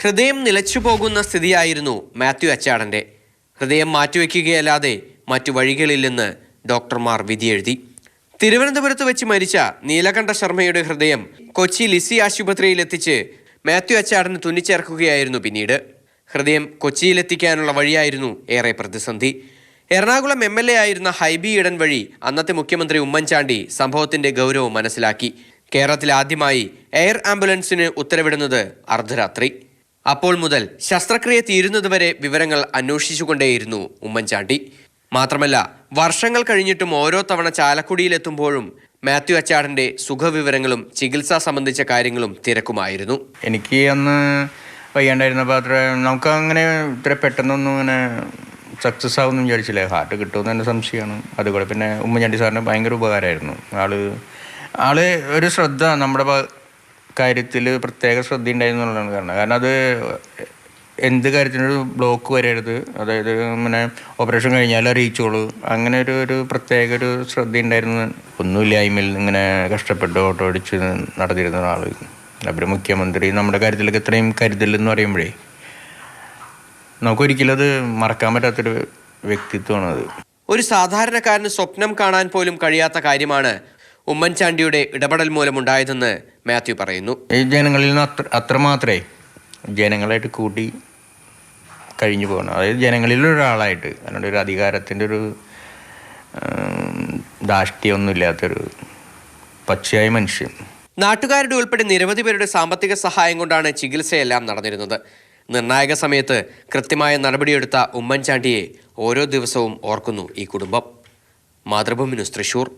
ഹൃദയം നിലച്ചുപോകുന്ന സ്ഥിതിയായിരുന്നു മാത്യു അച്ചാടൻ്റെ. ഹൃദയം മാറ്റിവെക്കുകയല്ലാതെ മറ്റു വഴികളില്ലെന്ന് ഡോക്ടർമാർ വിധിയെഴുതി. തിരുവനന്തപുരത്ത് വെച്ച് മരിച്ച നീലകണ്ഠ ശർമ്മയുടെ ഹൃദയം കൊച്ചി ലിസി ആശുപത്രിയിൽ എത്തിച്ച് മാത്യു അച്ചാടന് തുന്നിച്ചേർക്കുകയായിരുന്നു. പിന്നീട് ഹൃദയം കൊച്ചിയിലെത്തിക്കാനുള്ള വഴിയായിരുന്നു ഏറെ പ്രതിസന്ധി. എറണാകുളം MLA ആയിരുന്ന ഹൈബി ഈഡൻ വഴി അന്നത്തെ മുഖ്യമന്ത്രി ഉമ്മൻചാണ്ടി സംഭവത്തിന്റെ ഗൗരവം മനസ്സിലാക്കി. കേരളത്തിൽ ആദ്യമായി എയർ ആംബുലൻസിന് ഉത്തരവിടുന്നത് അർദ്ധരാത്രി. അപ്പോൾ മുതൽ ശസ്ത്രക്രിയ തീരുന്നതുവരെ വിവരങ്ങൾ അന്വേഷിച്ചുകൊണ്ടേയിരുന്നു ഉമ്മൻചാണ്ടി. മാത്രമല്ല, വർഷങ്ങൾ കഴിഞ്ഞിട്ടും ഓരോ തവണ ചാലക്കുടിയിലെത്തുമ്പോഴും മാത്യു അച്ചാടന്റെ സുഖവിവരങ്ങളും ചികിത്സ സംബന്ധിച്ച കാര്യങ്ങളും തിരക്കുമായിരുന്നു. എനിക്ക് അന്ന് വയ്യാണ്ടായിരുന്നപ്പോൾ അത്ര നമുക്ക് അങ്ങനെ ഇത്ര പെട്ടെന്നൊന്നും ഇങ്ങനെ സക്സസ് ആവുമെന്ന് വിചാരിച്ചില്ല. ഹാർട്ട് കിട്ടുമെന്ന് തന്നെ സംശയമാണ്. അതുകൂടെ പിന്നെ ഉമ്മൻചാണ്ടി സാറിന് ഭയങ്കര ഉപകാരമായിരുന്നു. ആള് ഒരു ശ്രദ്ധ നമ്മുടെ കാര്യത്തിൽ പ്രത്യേക ശ്രദ്ധ ഉണ്ടായിരുന്നു എന്നുള്ളതാണ്. കാരണം അത് എന്ത് കാര്യത്തിനൊരു ബ്ലോക്ക് വരരുത്, അതായത് പിന്നെ ഓപ്പറേഷൻ കഴിഞ്ഞാൽ അറിയിച്ചോളൂ, അങ്ങനെ ഒരു പ്രത്യേക ഒരു ശ്രദ്ധ ഉണ്ടായിരുന്നു. ഒന്നുമില്ലായ്മയിൽ ഇങ്ങനെ കഷ്ടപ്പെട്ട് ഓട്ടോ അടിച്ച് നടത്തിയിരുന്ന ആൾ. അവർ മുഖ്യമന്ത്രി നമ്മുടെ കാര്യത്തിലൊക്കെ ഇത്രയും കരുതലെന്ന് പറയുമ്പോഴേ നമുക്കൊരിക്കലും അത് മറക്കാൻ പറ്റാത്തൊരു വ്യക്തിത്വമാണ് അത്. ഒരു സാധാരണക്കാരന് സ്വപ്നം കാണാൻ പോലും കഴിയാത്ത കാര്യമാണ് ഉമ്മൻചാണ്ടിയുടെ ഇടപെടൽ മൂലമുണ്ടായതെന്ന് മാത്യു പറയുന്നു. ഈ ജനങ്ങളിൽ നിന്ന് അത്രമാത്രമേ ജനങ്ങളായിട്ട് കൂട്ടി കഴിഞ്ഞു പോകണം. അതായത് ജനങ്ങളിലൊരാളായിട്ട്, അതിനോട് ഒരു അധികാരത്തിൻ്റെ ഒരു ധാർഷ്ട്യമൊന്നും ഇല്ലാത്തൊരു പച്ചയായ മനുഷ്യൻ. നാട്ടുകാരുടെ ഉൾപ്പെടെ നിരവധി പേരുടെ സാമ്പത്തിക സഹായം കൊണ്ടാണ് ചികിത്സയെല്ലാം നടന്നിരുന്നത്. നിർണായക സമയത്ത് കൃത്യമായ നടപടിയെടുത്ത ഉമ്മൻചാണ്ടിയെ ഓരോ ദിവസവും ഓർക്കുന്നു ഈ കുടുംബം. മാതൃഭൂമി ന്യൂസ്, തൃശൂർ.